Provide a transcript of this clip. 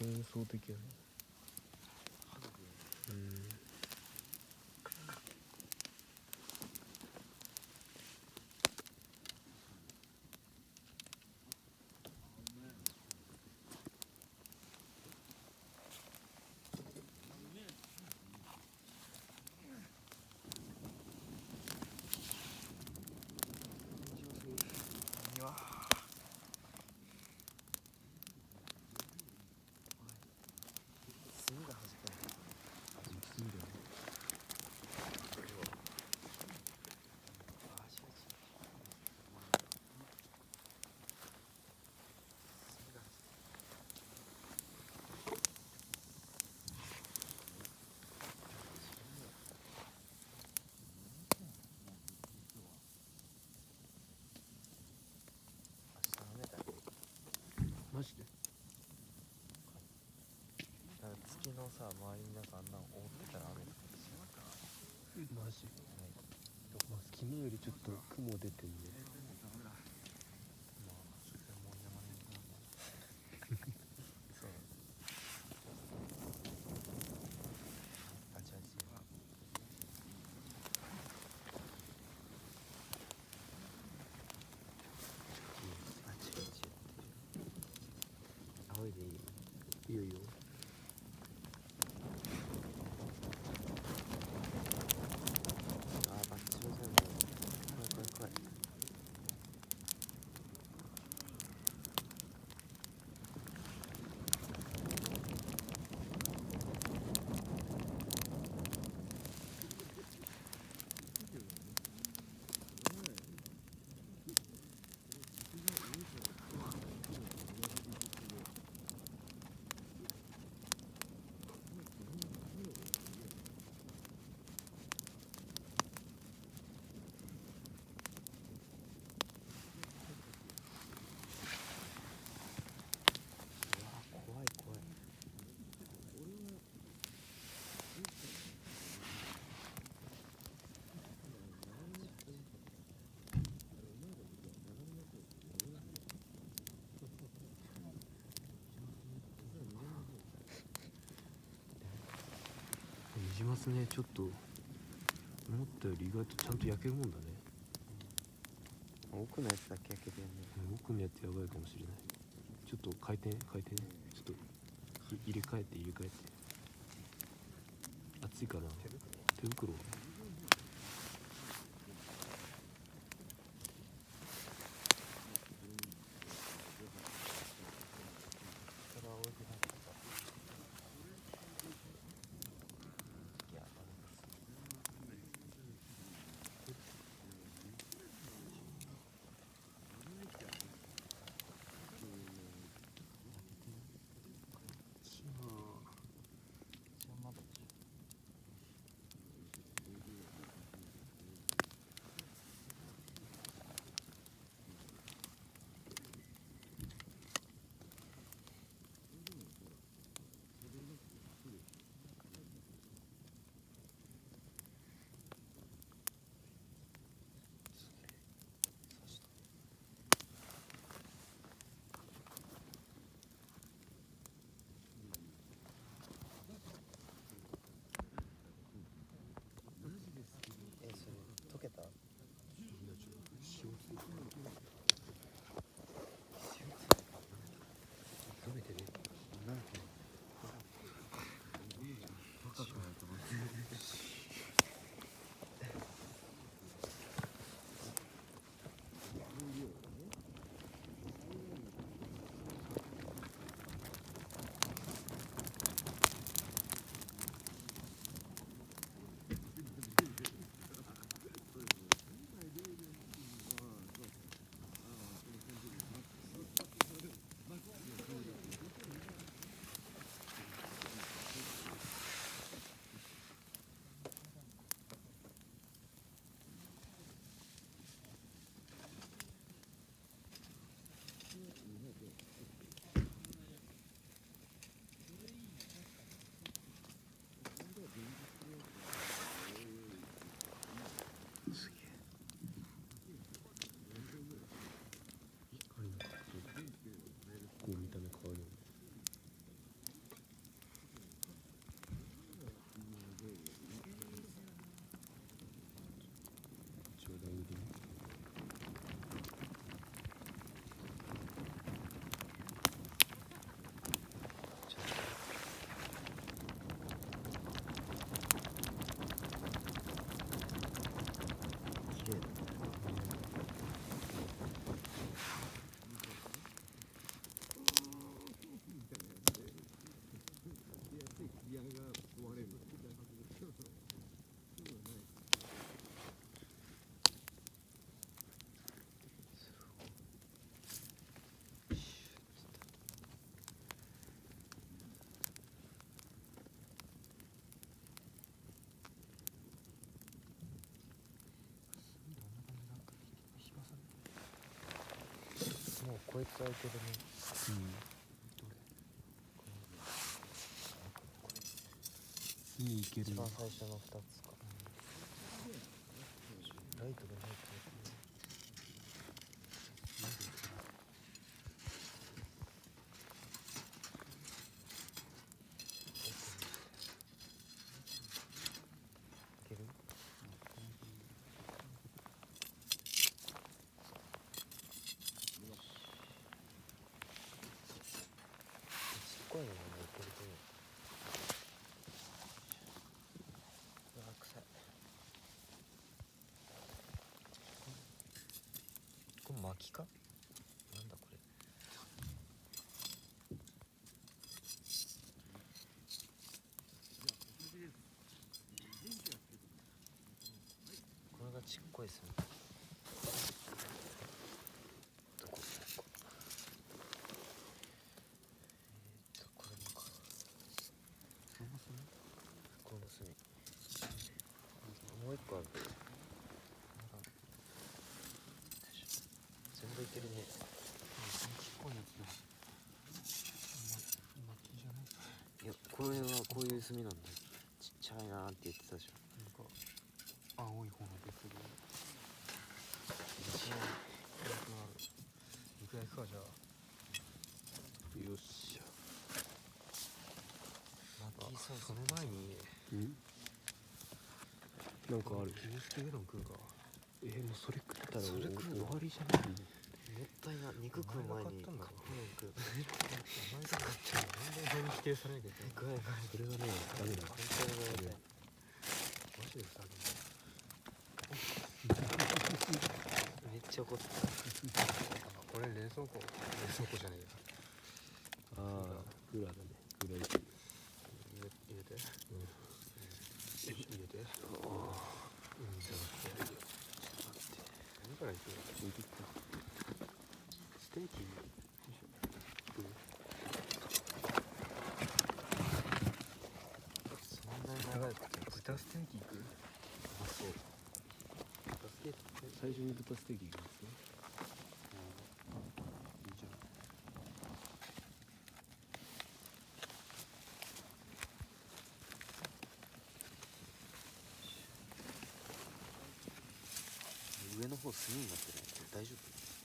幻想的やね。墨がはじけない。墨だよね。マジで？だから月のさ、周りになんかあんなの覆ってたら雨とかしなかった。マジ？まあ、昨日よりちょっと雲出てんね。まあ、専門山にそう。あちあち。あちあちやってる。仰いでいい？いいよいいよ。あー、バッチリじゃんね。怖い怖い怖い。怖い怖い。ニジマスね、ちょっと思ったより意外とちゃんと焼けるもんだね。奥のやつだけ開けてんね。奥のやつやばいかもしれない。ちょっと回転ね。ちょっと入れ替えて。熱いかな。手袋。それは置いてなかった。いや、こいつ開いてるね。うん。次行けるよ。一番最初の2つか。ライトがないと。いける？ちっこいのもね、いけると思う。うわ、臭い。これ薪か？なんだこれ。これがちっこいですね。どこ？これか。この隅。もう一個ある。全部いけるね。ちっこいやつだ。薪じゃない。いや、これはこういう炭なんだよ。ちっちゃいなーって言ってたじゃん。なんか青い方が出てる。いくらいくかじゃあ。よっしゃ。薪さ、その前にうん。なんかある。牛すきうどん食うか。もうそれ食ったらそれ食うの終わりじゃないの。もったいな。肉食う前にカップ麺食う。お前が買ったらなんで俺に否定されなきゃいけない。食えない。それはね、ダメだ。本当にごめんなさい。マジでふざけんめっちゃ怒ってな。これ冷蔵庫じゃねえや。ああ、クーラーだね。クーラー入れて。入れて。じゃなくて。何からいく？置いてきた。ステーキ。そんなに長いことやって豚ステーキいく？あ、そう。最初に豚ステーキいきますね。いいじゃん。上の方炭になってない？大丈夫？